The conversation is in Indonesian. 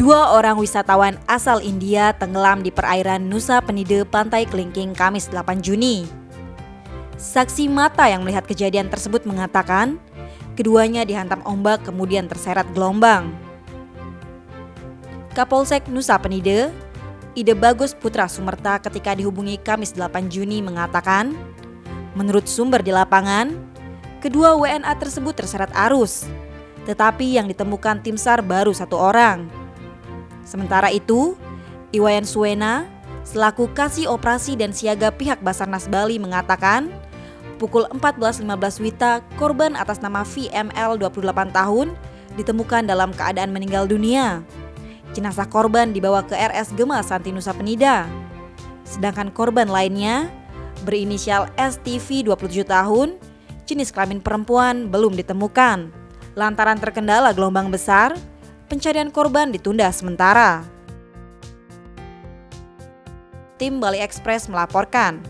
Dua orang wisatawan asal India tenggelam di perairan Nusa Penida, Pantai Kelingking, Kamis 8 Juni. Saksi mata yang melihat kejadian tersebut mengatakan, keduanya dihantam ombak kemudian terseret gelombang. Kapolsek Nusa Penida, Ide Bagus Putra Sumerta ketika dihubungi Kamis 8 Juni mengatakan, menurut sumber di lapangan, kedua WNA tersebut terseret arus, tetapi yang ditemukan tim SAR baru 1 orang. Sementara itu, Iwayan Suwena, selaku Kasih Operasi dan Siaga pihak Basarnas Bali mengatakan, pukul 14.15 WITA, korban atas nama VML 28 tahun ditemukan dalam keadaan meninggal dunia. Jenazah korban dibawa ke RS Gema Santi Nusa Penida. Sedangkan korban lainnya berinisial STV 27 tahun, jenis kelamin perempuan belum ditemukan. Lantaran terkendala gelombang besar, pencarian korban ditunda sementara. Tim Bali Express melaporkan.